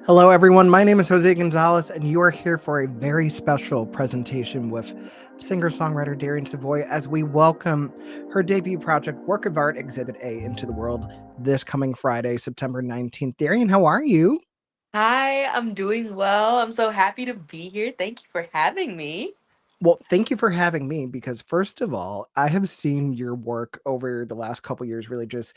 Hello, everyone. My name is Jose Gonzalez, and you are here for a very special presentation with singer songwriter Darienne Savoy as we welcome her debut project, Work of Art Exhibit A, into the world this coming Friday, September 19th. Darienne, how are you? Hi, I'm doing well. I'm so happy to be here. Thank you for having me. Well, thank you for having me because first of all, I have seen your work over the last couple years really just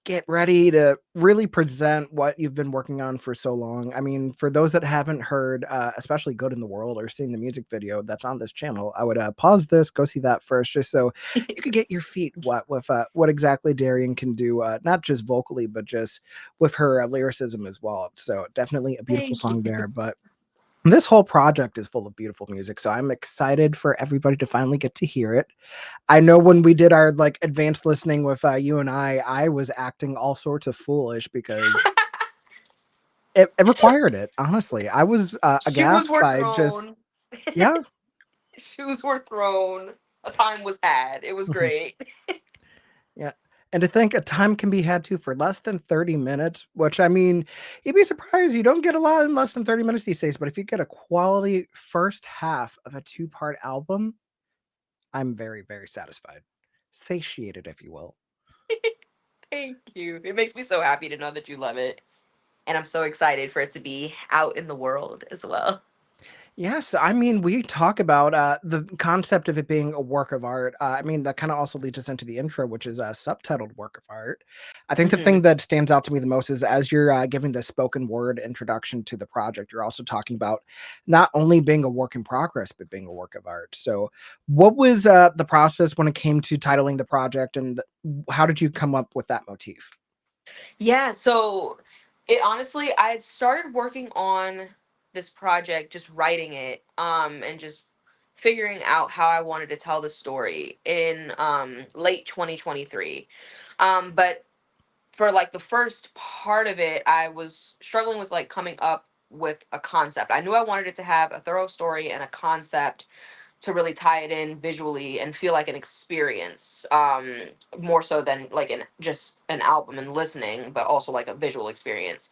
get ready to really present what you've been working on for so long. I mean, for those that haven't heard, especially Good in the World or seen the music video that's on this channel, I would pause this, go see that first, just so you could get your feet wet with what exactly Darian can do, not just vocally, but just with her lyricism as well. So definitely a beautiful Thank you. song there. But this whole project is full of beautiful music, so I'm excited for everybody to finally get to hear it. I know when we did our like advanced listening with you and I was acting all sorts of foolish because it required it. Honestly, I was Shoes aghast were by just thrown. yeah. Shoes were thrown. A time was had. It was great. Yeah. And to think a time can be had too for less than 30 minutes, which I mean, you'd be surprised. You don't get a lot in less than 30 minutes these days, but if you get a quality first half of a two-part album, I'm very, very satisfied. Satiated, if you will. Thank you. It makes me so happy to know that you love it. And I'm so excited for it to be out in the world as well. Yes, I mean, we talk about the concept of it being a work of art. I mean, that kind of also leads us into the intro, which is a subtitled work of art. I think the thing Hmm. that stands out to me the most is as you're giving the spoken word introduction to the project, you're also talking about not only being a work in progress, but being a work of art. So, what was the process when it came to titling the project, and how did you come up with that motif? Yeah, so it honestly, I had started working on this project, just writing it, and just figuring out how I wanted to tell the story in late 2023. But for like the first part of it, I was struggling with like coming up with a concept. I knew I wanted it to have a thorough story and a concept to really tie it in visually and feel like an experience, more so than like an just an album and listening, but also like a visual experience.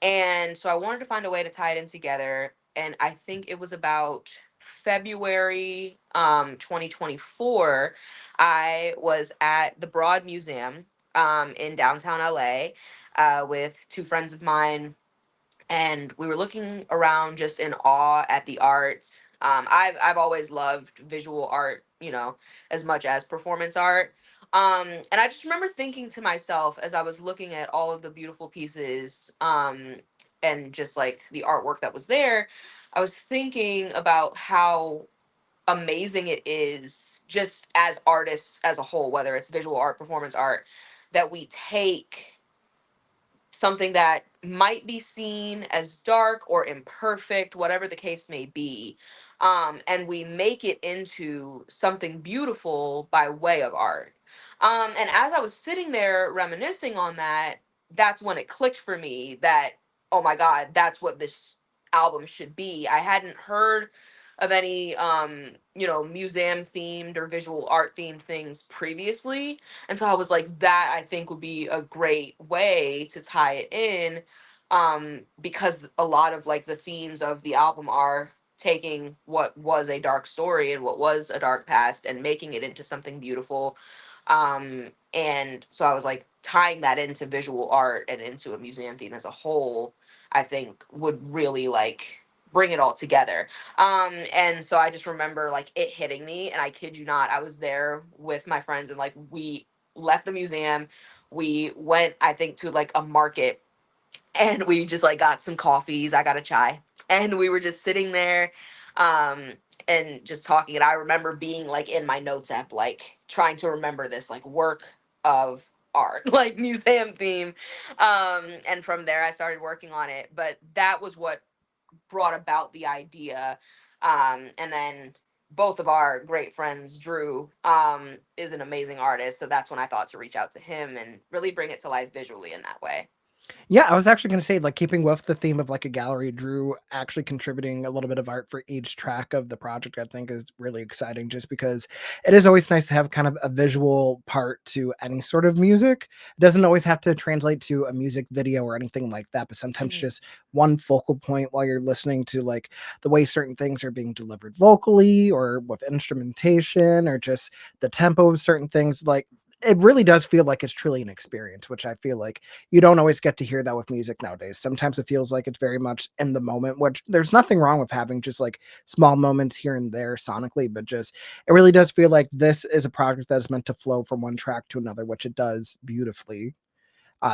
And so I wanted to find a way to tie it in together, and I think it was about February 2024. I was at the Broad Museum in downtown LA with two friends of mine, and we were looking around just in awe at the art. I've always loved visual art, as much as performance art. And I just remember thinking to myself as I was looking at all of the beautiful pieces, and just like the artwork that was there, I was thinking about how amazing it is just as artists as a whole, whether it's visual art, performance art, that we take something that might be seen as dark or imperfect, whatever the case may be. And we make it into something beautiful by way of art. And as I was sitting there reminiscing on that, that's when it clicked for me that, oh my God, that's what this album should be. I hadn't heard of any, museum themed or visual art themed things previously, and so I was like, that I think would be a great way to tie it in, because a lot of like the themes of the album are taking what was a dark story and what was a dark past and making it into something beautiful. And so I was like, tying that into visual art and into a museum theme as a whole, I think would really like bring it all together. And so I just remember like it hitting me, and I kid you not, I was there with my friends, and like we left the museum. We went, I think, to like a market, and we just like got some coffees. I got a chai, and we were just sitting there, um, and just talking. And I remember being like in my notes app, like trying to remember this like work of art, like museum theme. And from there, I started working on it. But that was what brought about the idea. And then both of our great friends, Drew, is an amazing artist. So that's when I thought to reach out to him and really bring it to life visually in that way. Yeah, I was actually gonna say, like, keeping with the theme of, like, a gallery, Drew actually contributing a little bit of art for each track of the project, I think is really exciting just because it is always nice to have kind of a visual part to any sort of music. It doesn't always have to translate to a music video or anything like that, but sometimes Mhm. just one focal point while you're listening to, like, the way certain things are being delivered vocally or with instrumentation or just the tempo of certain things, like, it really does feel like it's truly an experience, which I feel like you don't always get to hear that with music nowadays. Sometimes it feels like it's very much in the moment, which there's nothing wrong with having just like small moments here and there sonically, but just it really does feel like this is a project that's meant to flow from one track to another, which it does beautifully.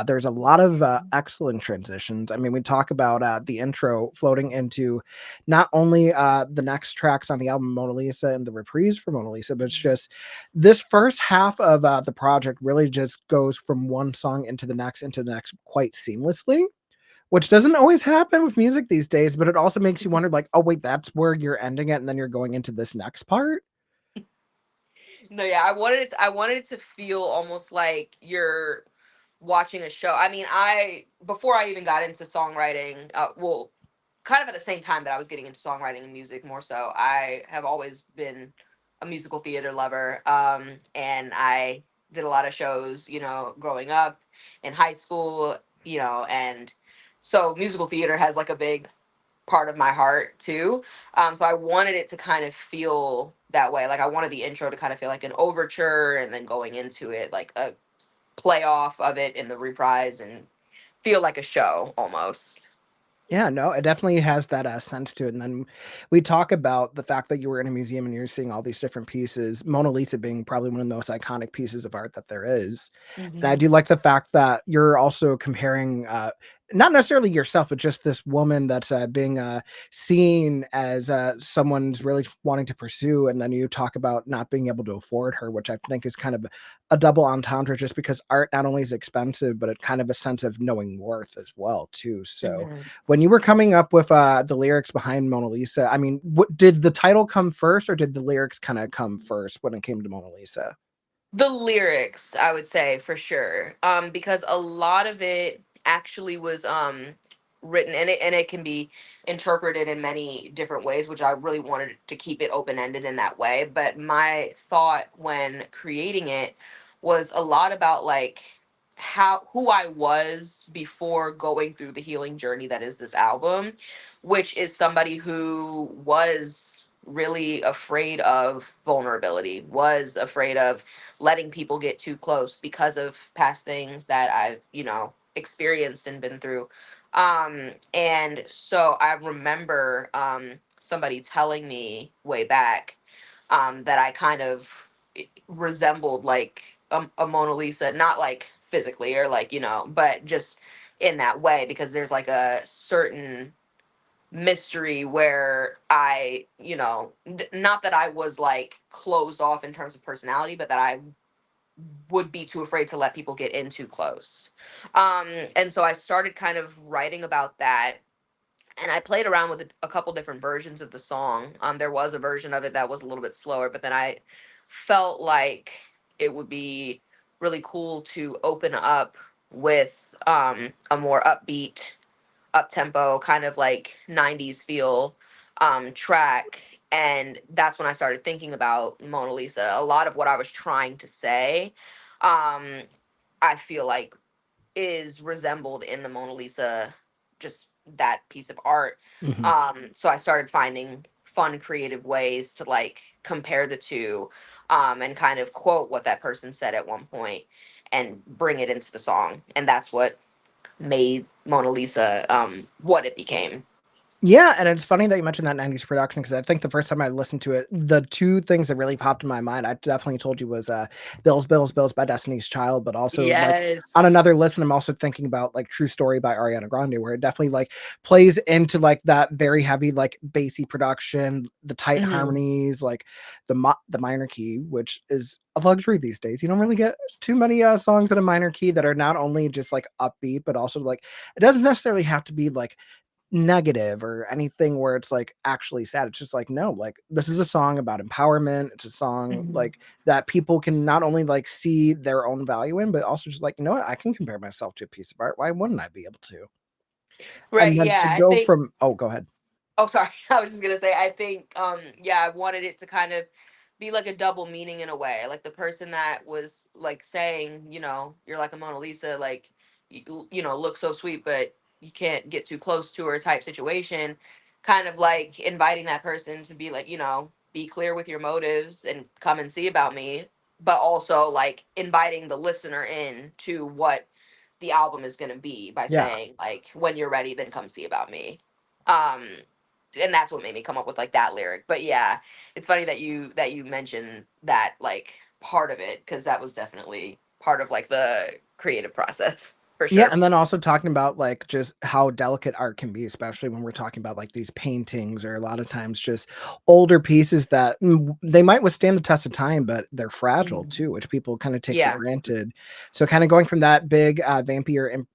There's a lot of excellent transitions. I mean, we talk about the intro floating into not only the next tracks on the album Mona Lisa and the reprise for Mona Lisa, but it's just this first half of the project really just goes from one song into the next quite seamlessly, which doesn't always happen with music these days. But it also makes you wonder, like, oh wait, that's where you're ending it, and then you're going into this next part. No, yeah, I wanted it to feel almost like you're watching a show. I mean, I before I even got into songwriting, well, kind of at the same time that I was getting into songwriting and music more so, I have always been a musical theater lover. And I did a lot of shows, growing up in high school, and so musical theater has like a big part of my heart too. So I wanted it to kind of feel that way. Like I wanted the intro to kind of feel like an overture and then going into it like a playoff of it in the reprise and feel like a show almost. Yeah, no, it definitely has that, sense to it, and then we talk about the fact that you were in a museum and you're seeing all these different pieces, Mona Lisa being probably one of the most iconic pieces of art that there is, and I Hmm. do like the fact that you're also comparing, not necessarily yourself, but just this woman that's, being, seen as, someone's really wanting to pursue, and then you talk about not being able to afford her, which I think is kind of a double entendre just because art not only is expensive, but it kind of a sense of knowing worth as well too, so Hmm. when you were coming up with, the lyrics behind Mona Lisa, I mean, what did the title come first, or did the lyrics kinda come first when it came to Mona Lisa? The lyrics, I would say for sure, because a lot of it actually was written, and it can be interpreted in many different ways, which I really wanted to keep it open ended in that way. But my thought when creating it was a lot about like how who I was before going through the healing journey that is this album, which is somebody who was really afraid of vulnerability, was afraid of letting people get too close because of past things that I've, experienced and been through. And so I remember somebody telling me way back that I kind of resembled like a Mona Lisa, not like physically or like, but just in that way because there's like a certain mystery where I, not that I was like closed off in terms of personality, but that I would be too afraid to let people get in too close. And so I started kind of writing about that. And I played around with a couple different versions of the song. There was a version of it that was a little bit slower, but then I felt like it would be really cool to open up with a more upbeat, up tempo, kind of like 90s feel track. And that's when I started thinking about Mona Lisa. A lot of what I was trying to say, um, I feel like is resembled in the Mona Lisa, just that piece of art. Mhm. So I started finding fun, creative ways to like compare the two, and kind of quote what that person said at one point and bring it into the song. And that's what made Mona Lisa what it became. Yeah, and it's funny that you mentioned that 90s production because I think the first time I listened to it, the 2 things that really popped in my mind, I definitely told you was, Bills, Bills, Bills by Destiny's Child, but also, like, Yes. on another listen, I'm also thinking about, like, True Story by Ariana Grande, where it definitely, like, plays into, like, that very heavy, like, bassy production, the tight Hmm. harmonies, like, the minor key, which is a luxury these days. You don't really get too many, songs in a minor key that are not only just, like, upbeat, but also, like, it doesn't necessarily have to be, like, negative or anything where it's like actually sad. It's just like, no, like this is a song about empowerment. It's a song Mhm. like that people can not only like see their own value in, but also just like, you know what, I can compare myself to a piece of art. Why wouldn't I be able to? Right, And then to yeah, I go think from, oh, go ahead. oh, sorry. I was just gonna say, I think, yeah, I wanted it to kind of be like a double meaning in a way. Like the person that was like saying, you're like a Mona Lisa, like, look so sweet, but you can't get too close to her type situation. Kind of like inviting that person to be like, be clear with your motives and come and see about me, but also like inviting the listener in to what the album is gonna be by Yeah. saying like, when you're ready, then come see about me. Um, and that's what made me come up with like that lyric. But yeah, it's funny that you mentioned that like part of it, because that was definitely part of like the creative process for Yeah, sure. and then also talking about like just how delicate art can be, especially when we're talking about like these paintings or a lot of times just older pieces that they might withstand the test of time, but they're fragile Mhm. too, which people kind of take for Yeah. granted. So kind of going from that big vampier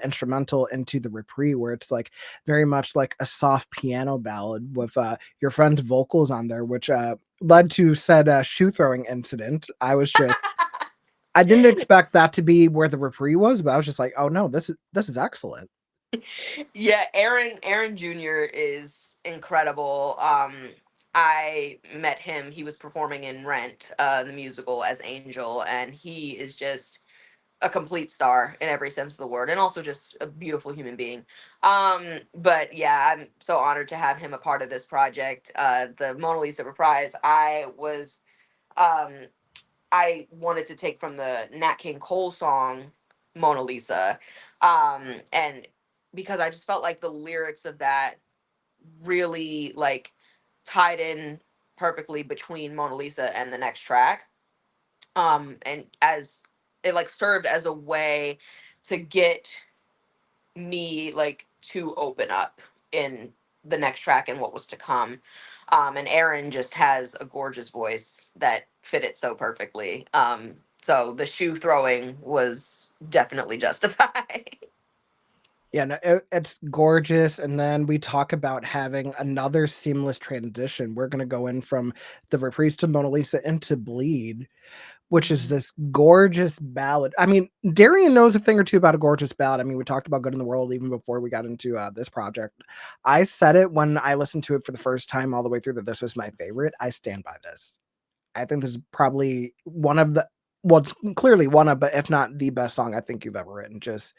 instrumental into the Reprieve, where it's like very much like a soft piano ballad with your friend's vocals on there, which led to said shoe throwing incident. I didn't expect that to be where the Reprieve was, but I was just like, "Oh no, this is excellent." Yeah, Aaron Jr. is incredible. I met him. He was performing in Rent, the musical, as Angel, and he is just a complete star in every sense of the word, and also just a beautiful human being. But yeah, I'm so honored to have him a part of this project. The Mona Lisa Reprise, um I wanted to take from the Nat King Cole song Mona Lisa. And because I just felt like the lyrics of that really like tied in perfectly between Mona Lisa and the next track. And as it like served as a way to get me like to open up in the next track and what was to come. And Aaron just has a gorgeous voice that fit it so perfectly. So the shoe throwing was definitely justified. Yeah, no, it's gorgeous, and then we talk about having another seamless transition. We're gonna go in from the Reprise to Mona Lisa into Bleed, which is Mhm. this gorgeous ballad. I mean, Darian knows a thing or two about a gorgeous ballad. I mean, we talked about Good in the World even before we got into this project. I said it when I listened to it for the first time all the way through that this was my favorite. I stand by this. I think this is probably one of the well, it's clearly one of, but if not the best song I think you've ever written. Just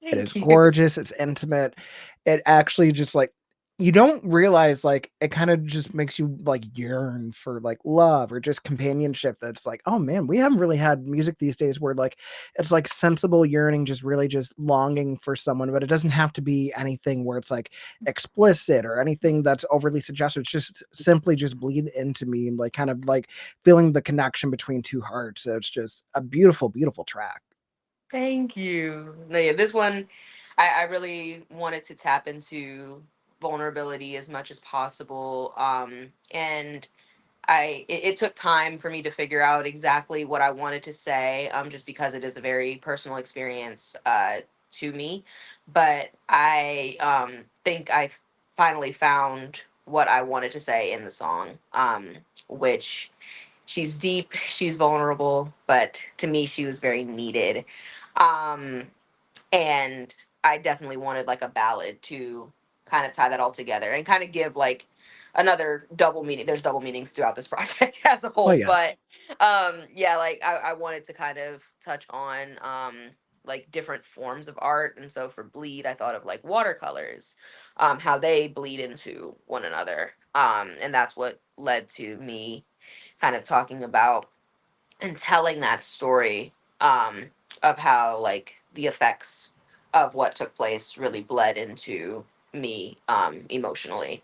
it is Thank you. gorgeous, it's intimate. It actually just, like you don't realize, like, it kinda just makes you, like, yearn for, like, love or just companionship that's like, "Oh, man, we haven't really had music these days where, like, it's, like, sensible yearning, just really just longing for someone," but it doesn't have to be anything where it's, like, explicit or anything that's overly suggestive. It's just simply just bleed into me and, like, kind of, like, feeling the connection between 2 hearts. So it's just a beautiful, beautiful track. Thank you. No, yeah, this one, I really wanted to tap into vulnerability as much as possible. And it took time for me to figure out exactly what I wanted to say, just because it is a very personal experience to me. But I think I finally found what I wanted to say in the song, which she's deep, she's vulnerable, but to me, she was very needed. Um, and I definitely wanted like a ballad to kind of tie that all together and kind of give like another double meaning. There's double meanings throughout this project as a Oh, whole, yeah. but yeah, like I wanted to kind of touch on like different forms of art. And so for Bleed, I thought of like watercolors, how they bleed into one another. And that's what led to me kind of talking about and telling that story, of how like the effects of what took place really bled into me emotionally.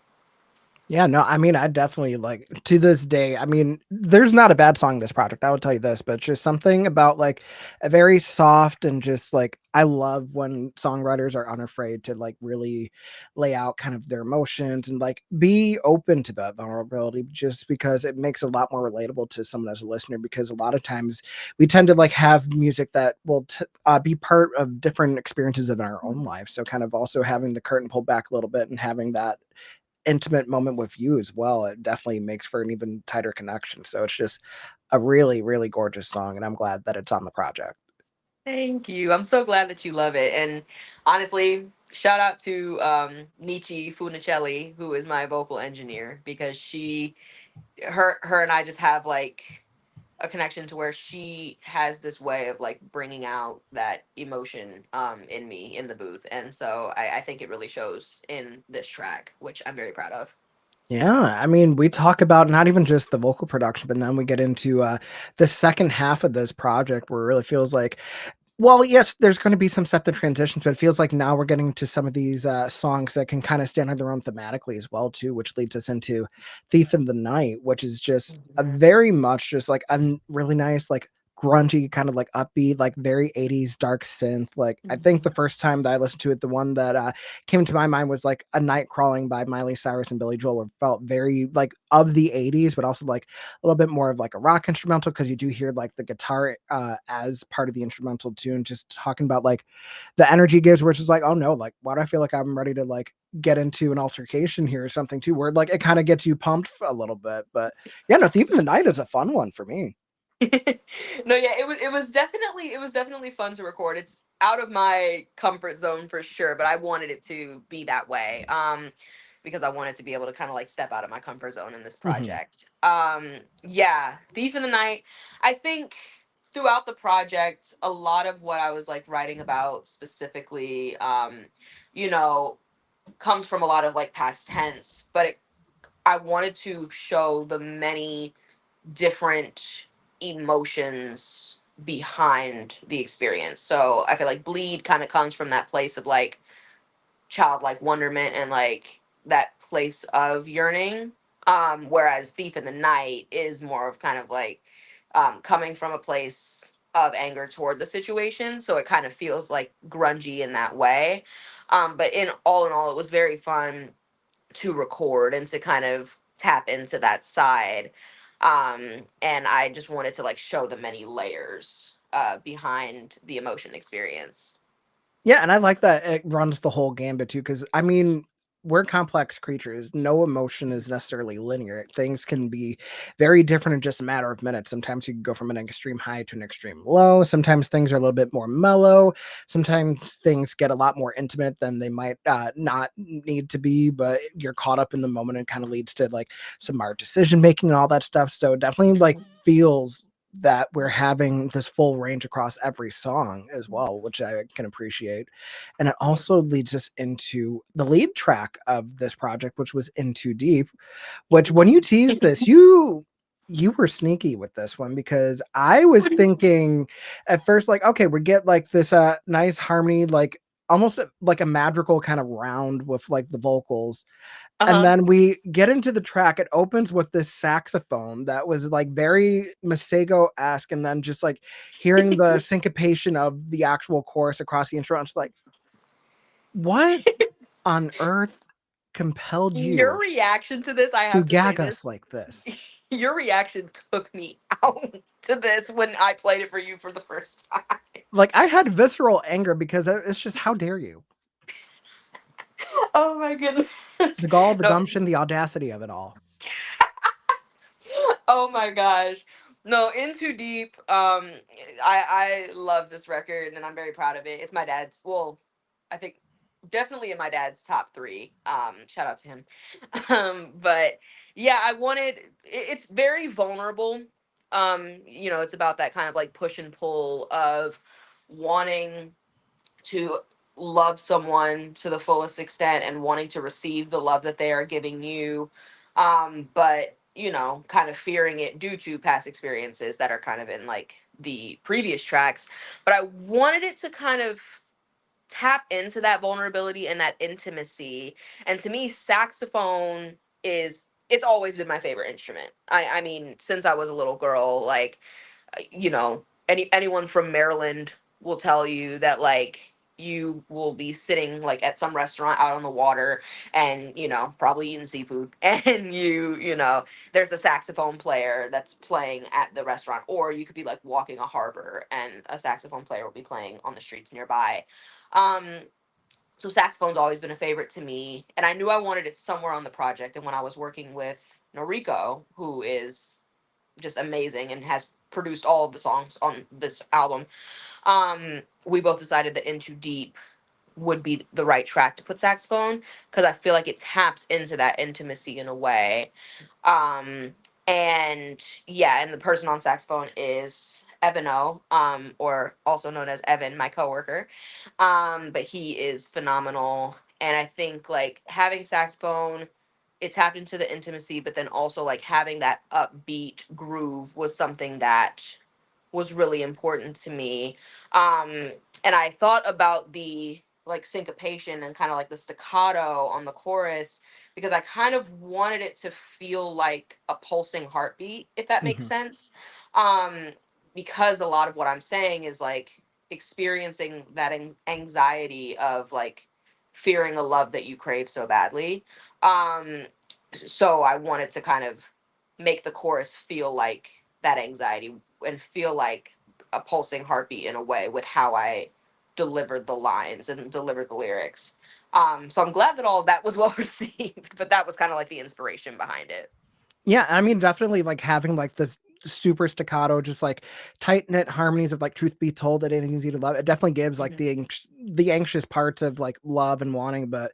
Yeah, no, I mean, I definitely like to this day. I mean, there's not a bad song in this project. I will tell you this, but just something about like a very soft and just like I love when songwriters are unafraid to like really lay out kind of their emotions and like be open to that vulnerability just because it makes it a lot more relatable to someone as a listener. Because a lot of times we tend to like have music that will be part of different experiences of our own life. So, kind of also having the curtain pulled back a little bit and having that intimate moment with you as well, it definitely makes for an even tighter connection. So it's just a really, really gorgeous song, and I'm glad that it's on the project. Thank you. I'm so glad that you love it. And honestly, shout out to Nietzsche Funicelli, who is my vocal engineer, because her and I just have like a connection to where she has this way of like bringing out that emotion in me in the booth. And so I think it really shows in this track, which I'm very proud of. Yeah, I mean, we talk about not even just the vocal production, but then we get into the second half of this project where it really feels like, well, yes, there's going to be some set the transitions, but it feels like now we're getting to some of these songs that can kind of stand on their own thematically as well, too, which leads us into "Thief in the Night," which is just a Mhm. very much just like a really nice, like grungy, kind of like upbeat, like very 80s dark synth. Like I think the Mhm. first time that I listened to it, the one that came to my mind was like "A Night Crawling" by Miley Cyrus and Billy Joel. It felt very like of the 80s, but also like a little bit more of like a rock instrumental because you do hear like the guitar as part of the instrumental tune, just talking about like the energy gives, which is like, oh no, like why do I feel like I'm ready to like get into an altercation here or something too, where like it kind of gets you pumped a little bit. But yeah, no, Thief in the Night is a fun one for me. No, yeah, it was definitely fun to record. It's out of my comfort zone for sure, but I wanted it to be that way. Because I wanted to be able to kind of like step out of my comfort zone in this Hmm. project. Yeah, Thief in the Night. I think throughout the project, a lot of what I was like writing about specifically, you know, comes from a lot of like past tense, but I wanted to show the many different emotions behind the experience. So I feel like Bleed kind of comes from that place of like childlike wonderment and like that place of yearning. Whereas Thief in the Night is more of kind of like coming from a place of anger toward the situation. So it kind of feels like grungy in that way. But in all, it was very fun to record and to kind of tap into that side. And I just wanted to like show the many layers behind the emotion experience. Yeah, and I like that it runs the whole gambit too, because I mean, we're complex creatures. No emotion is necessarily linear. Things can be very different in just a matter of minutes. Sometimes you can go from an extreme high to an extreme low. Sometimes things are a little bit more mellow. Sometimes things get a lot more intimate than they might not need to be, but you're caught up in the moment and kind of leads to like some art decision making and all that stuff. So it definitely like Mhm. feels that we're having this full range across every song as well, which I can appreciate. And it Yeah. also leads us into the lead track of this project, which was In Too Deep, which when you teased this, you were sneaky with this one because I was thinking at first like, okay, we get like this nice harmony, like almost like a madrigal kind of round with like the vocals, Uh and huh. then we get into the track. It opens with this saxophone that was like very Masego-esque, and then just like hearing the syncopation of the actual chorus across the intro. I'm just like, what on earth compelled Your you reaction to this, I to have to say gag us this. like this? Your reaction took me out to this when I played it for you for the first time. Like I had visceral anger because it's just how dare you? Oh my goodness. The gall, the No, gumption, the audacity of it all. oh my gosh. No, In Too Deep. I love this record and I'm very proud of it. It's my dad's. Well, I think definitely in my dad's top three. Shout out to him. But yeah, it's very vulnerable. It's about that kind of like push and pull of wanting to love someone to the fullest extent and wanting to receive the love that they are giving you, but kind of fearing it due to past experiences that are kind of in like the previous tracks. But I wanted it to kind of tap into that vulnerability and that intimacy. And to me, saxophone is, it's always been my favorite instrument. I mean, since I was a little girl, like, anyone from Maryland will tell you that, like, you will be sitting like at some restaurant out on the water, and probably eating seafood, and there's a saxophone player that's playing at the restaurant, or you could be like walking a harbor and a saxophone player will be playing on the streets nearby. um so saxophone's always been a favorite to me, and I knew I wanted it somewhere on the project. And when I was working with Noriko, who is just amazing and has produced all of the songs on this album, we both decided that Into Deep would be the right track to put saxophone, because I feel like it taps into that intimacy in a way. um, and yeah, and the person on saxophone is Evan O, or also known as Evan, my coworker. But he is phenomenal, and I think like having saxophone, it tapped into the intimacy, but then also like having that upbeat groove was something that was really important to me. Um, and I thought about the like syncopation and kind of like the staccato on the chorus, because I kind of wanted it to feel like a pulsing heartbeat, if that makes Mhm. sense. Um, because a lot of what I'm saying is like experiencing that anxiety of like fearing a love that you crave so badly. Um, so I wanted to kind of make the chorus feel like that anxiety and feel like a pulsing heartbeat in a way with how I delivered the lines and delivered the lyrics. So I'm glad that all of that was well received, but that was kind of like the inspiration behind it. Yeah, I mean, definitely like having like this super staccato, just like tight knit harmonies of like truth be told, it ain't easy to love. It definitely gives like Mhm. the anxious parts of like love and wanting, but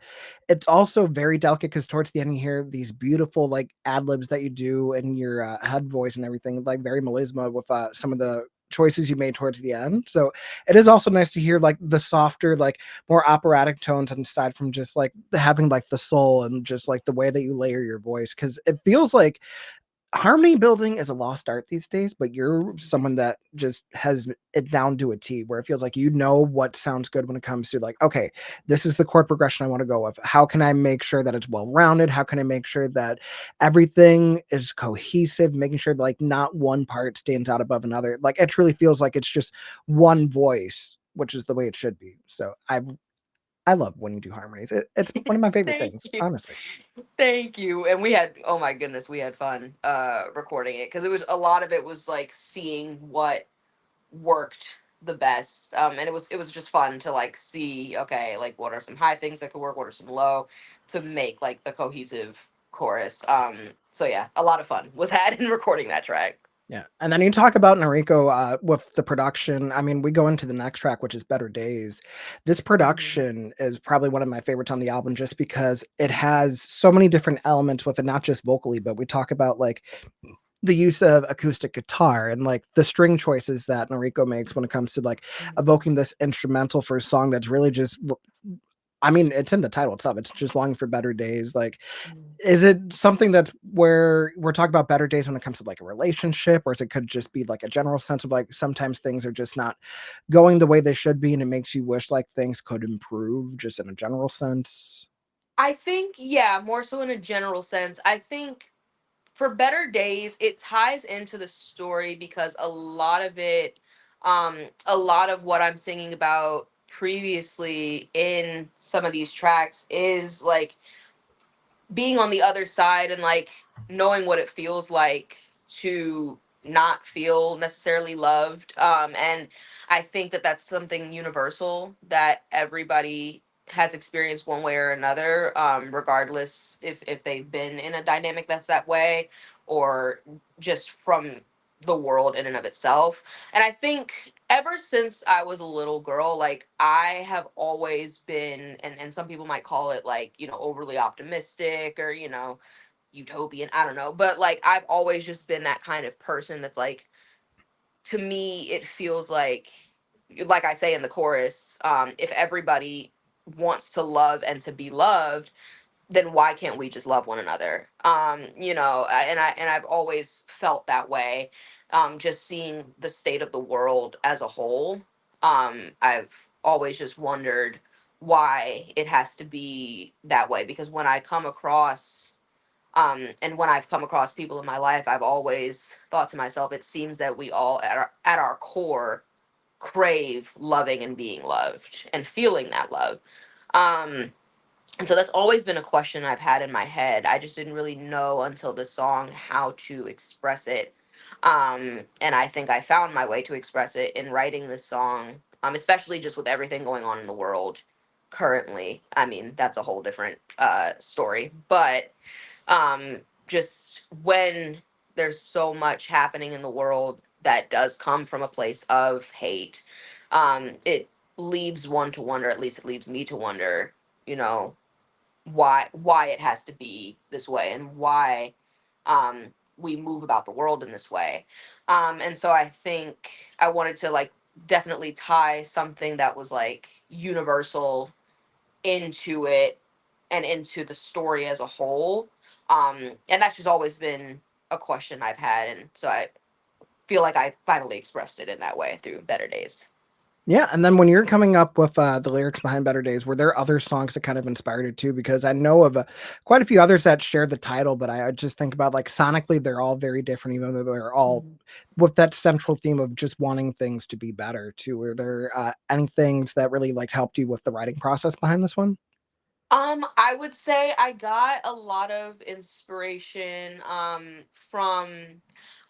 it's also very delicate because towards the end you hear these beautiful like ad libs that you do in your head voice and everything, like very melisma with some of the choices you made towards the end. So it is also nice to hear like the softer, like more operatic tones, aside from just like having like the soul and just like the way that you layer your voice, because it feels like harmony building is a lost art these days, but you're someone that just has it down to a T, where it feels like you know what sounds good when it comes to like, okay, this is the chord progression I want to go with. How can I make sure that it's well rounded? How can I make sure that everything is cohesive, making sure that like not one part stands out above another? Like it truly feels like it's just one voice, which is the way it should be. So I love when you do harmonies. It's one of my favorite Thank things, you. honestly. Thank you. And we had, oh my goodness, we had fun recording it, because it was, a lot of it was like seeing what worked the best. And it was just fun to like see, okay, like what are some high things that could work, what are some low, to make like the cohesive chorus. So yeah, a lot of fun was had in recording that track. Yeah, and then you talk about Noriko, with the production. I mean, we go into the next track, which is "Better Days." This Mhm. production is probably one of my favorites on the album, just because it has so many different elements with it, not just vocally, but we talk about like the use of acoustic guitar and like the string choices that Noriko makes when it comes to like Mhm. evoking this instrumental for a song that's really just. I mean, it's in the title itself. It's just longing for better days. Like, Mhm. is it something that's where we're talking about better days when it comes to like a relationship, or is it could just be like a general sense of like sometimes things are just not going the way they should be and it makes you wish like things could improve just in a general sense? I think, yeah, more so in a general sense. I think for Better Days, it ties into the story, because a lot of what I'm singing about previously in some of these tracks is like being on the other side, and like knowing what it feels like to not feel necessarily loved. And I think that that's something universal that everybody has experienced one way or another, regardless if they've been in a dynamic that's that way, or just from the world in and of itself. And I think ever since I was a little girl, like I have always been, and some people might call it like, overly optimistic, or, utopian, I don't know. But like I've always just been that kind of person that's like, to me, it feels like I say in the chorus, if everybody wants to love and to be loved, then why can't we just love one another? And I've always felt that way. Just seeing the state of the world as a whole, I've always just wondered why it has to be that way. Because when I come across And when I've come across people in my life, I've always thought to myself, it seems that we all at our core crave loving and being loved and feeling that love. Um, and so that's always been a question I've had in my head. I just didn't really know until the song how to express it. And I think I found my way to express it in writing this song, especially just with everything going on in the world currently. I mean, that's a whole different story. But um, just when there's so much happening in the world that does come from a place of hate, it leaves one to wonder, at least it leaves me to wonder, you know, why it has to be this way and why we move about the world in this way. And so I think I wanted to like definitely tie something that was like universal into it and into the story as a whole. And that's just always been a question I've had, and so I feel like I finally expressed it in that way through Better Days. Yeah, and then when you're coming up with the lyrics behind Better Days, were there other songs that kind of inspired it too? Because I know of quite a few others that share the title, but I just think about like sonically, they're all very different, even though they're all Mhm. with that central theme of just wanting things to be better too. Were there any things that really like helped you with the writing process behind this one? I would say I got a lot of inspiration from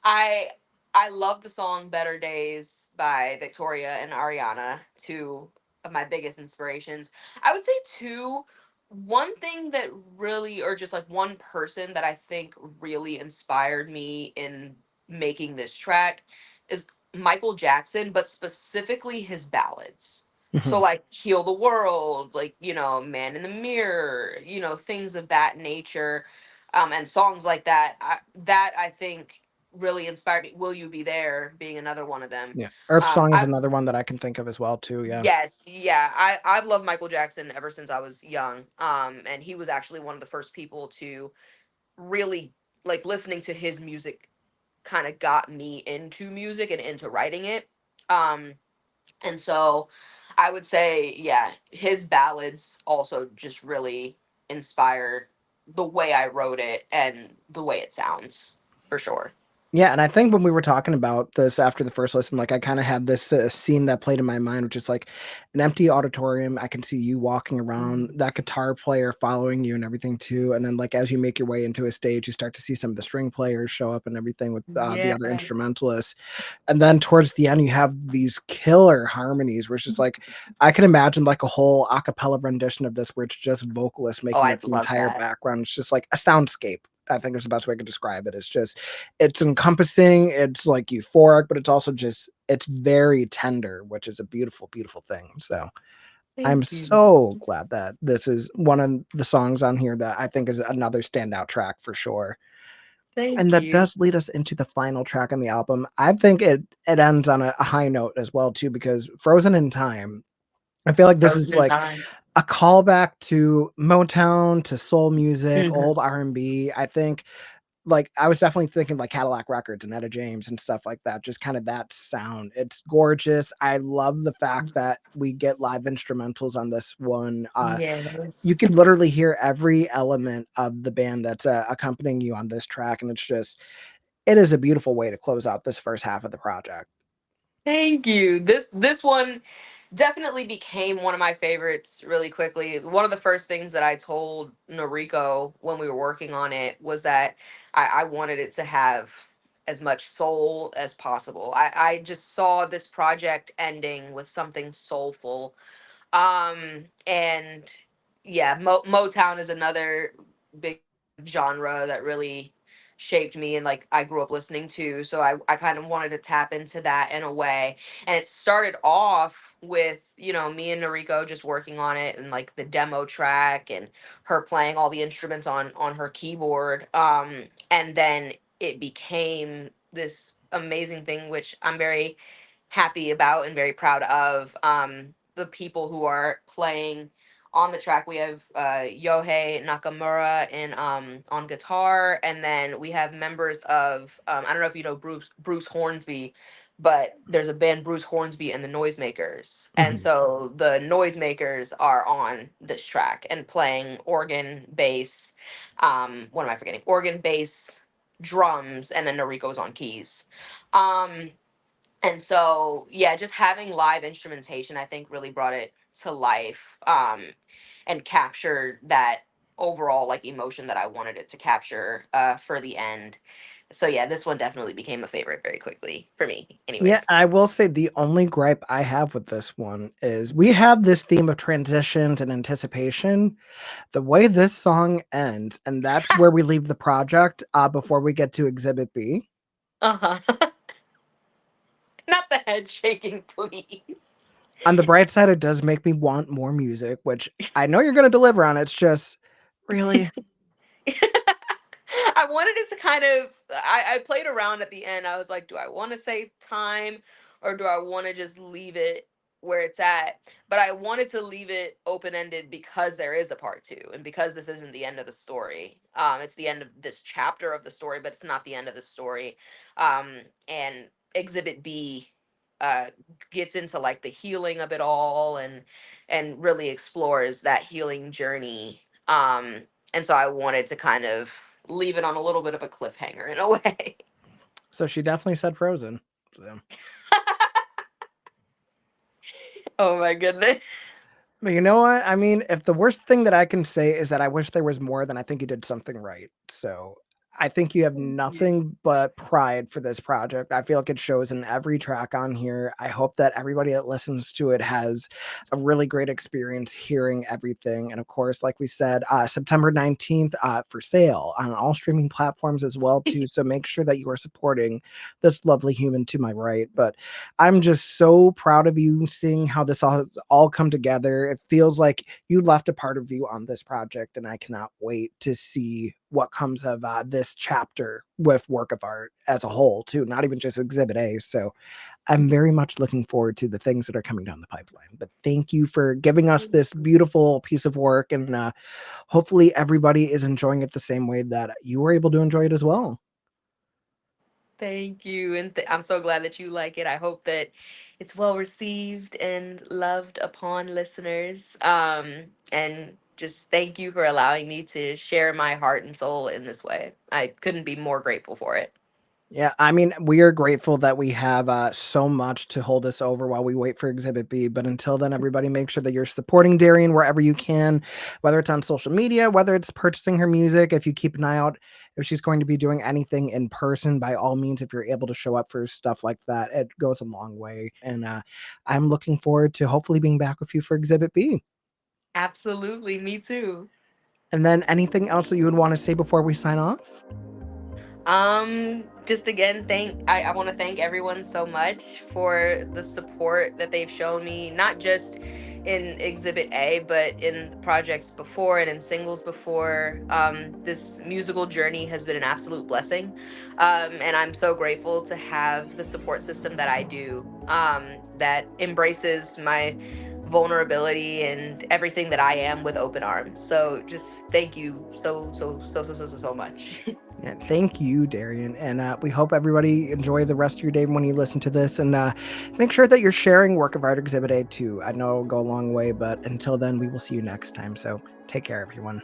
I I love the song Better Days by Victoria and Ariana, two of my biggest inspirations. I would say two, one thing that really, or just like one person that I think really inspired me in making this track is Michael Jackson, but specifically his ballads. So Mhm. like Heal the World, like, Man in the Mirror, things of that nature. And songs like that, I think really inspired me. Will You Be There being another one of them. Yeah, Earth Song is I another one that I can think of as well too. Yeah. Yes, yeah. I've loved Michael Jackson ever since I was young. And he was actually one of the first people to really like listening to his music kind of got me into music and into writing it. Um and so I would say, yeah, his ballads also just really inspired the way I wrote it and the way it sounds, for sure. Yeah, and I think when we were talking about this after the first listen, like I kind of had this scene that played in my mind, which is like an empty auditorium. I can see you walking around, Mhm. that guitar player following you and everything too. And then, like, as you make your way into a stage, you start to see some of the string players show up and everything with the Yeah. other instrumentalists. And then towards the end, you have these killer harmonies, where it's just like I can imagine like a whole a cappella rendition of this, where it's just vocalists Oh, making up I'd the love entire that. background. It's just like a soundscape. I think is the best way I could describe it. It's just it's encompassing, it's like euphoric, but it's also just it's very tender, which is a beautiful, beautiful thing. So I'm Thank you. so glad that this is one of the songs on here that I think is another standout track for sure. And Thank that you. does lead us into the final track on the album. I think it ends on a high note as well too, because Frozen in Time, I feel like this is Frozen in like time. a callback to Motown, to soul music, Mhm. old R&B. I think like I was definitely thinking like Cadillac Records and Etta James and stuff like that. Just kind of that sound. It's gorgeous. I love the fact that we get live instrumentals on this one. You Yes. can literally hear every element of the band that's accompanying you on this track, and it's just it is a beautiful way to close out this first half of the project. Thank you. This one definitely became one of my favorites really quickly. One of the first things that I told Noriko when we were working on it was that I wanted it to have as much soul as possible. I just saw this project ending with something soulful. And yeah, Motown is another big genre that really shaped me and like I grew up listening to. So I kind of wanted to tap into that in a way. And it started off with, me and Noriko just working on it and like the demo track and her playing all the instruments on her keyboard. And then it became this amazing thing, which I'm very happy about and very proud of. The people who are playing on the track, we have Yohei Nakamura in on guitar, and then we have members of I don't know if you know Bruce Hornsby, but there's a band Bruce Hornsby and the Noisemakers, and Mhm. so the Noisemakers are on this track and playing organ, bass, What am I forgetting? Organ, bass, drums, and then Noriko's on keys. Um, and so yeah, just having live instrumentation I think really brought it to life, and captured that overall like emotion that I wanted it to capture for the end. So yeah, this one definitely became a favorite very quickly for me Yeah, anyways. I will say the only gripe I have with this one is we have this theme of transitions and anticipation. The way this song ends, and that's where we leave the project before we get to Exhibit B. Uh-huh. Not the head shaking, please. On the bright side, it does make me want more music, which I know you're going to deliver on. It's just really. I wanted it to kind of. I played around at the end. I was like, do I want to say time, or do I want to just leave it where it's at? But I wanted to leave it open ended because there is a part two, and because this isn't the end of the story. It's the end of this chapter of the story, but it's not the end of the story. And Exhibit B uh gets into like the healing of it all, and really explores that healing journey. And so I wanted to kind of leave it on a little bit of a cliffhanger in a way. So she definitely said Frozen. So. Oh my goodness. But you know what? I mean, if the worst thing that I can say is that I wish there was more, then I think you did something right. So I think you have Thank you. nothing but pride for this project. I feel like it shows in every track on here. I hope that everybody that listens to it has a really great experience hearing everything. And of course, like we said, September 19th for sale on all streaming platforms as well, too. So make sure that you are supporting this lovely human to my right. But I'm just so proud of you seeing how this all come together. It feels like you left a part of you on this project, and I cannot wait to see what comes of this chapter with work of art as a whole, too, not even just Exhibit A. So I'm very much looking forward to the things that are coming down the pipeline. But thank you for giving us this beautiful piece of work, and hopefully everybody is enjoying it the same way that you were able to enjoy it as well. Thank you. And I'm so glad that you like it. I hope that it's well received and loved upon listeners. And just thank you for allowing me to share my heart and soul in this way. I couldn't be more grateful for it. Yeah, I mean, we are grateful that we have so much to hold us over while we wait for Exhibit B. But until then, everybody make sure that you're supporting Darienne wherever you can, whether it's on social media, whether it's purchasing her music. If you keep an eye out, if she's going to be doing anything in person, by all means, if you're able to show up for stuff like that, it goes a long way. And I'm looking forward to hopefully being back with you for Exhibit B. Absolutely. Me too. And then anything else that you would want to say before we sign off? Just again, I want to thank everyone so much for the support that they've shown me, not just in Exhibit A, but in the projects before and in singles before. This musical journey has been an absolute blessing. And I'm so grateful to have the support system that I do, that embraces my vulnerability and everything that I am with open arms. So just thank you so much. Yeah, thank you, Darian. And we hope everybody enjoy the rest of your day when you listen to this. And make sure that you're sharing Work of Art Exhibit A too. I know it'll go a long way, but until then, we will see you next time. So take care, everyone.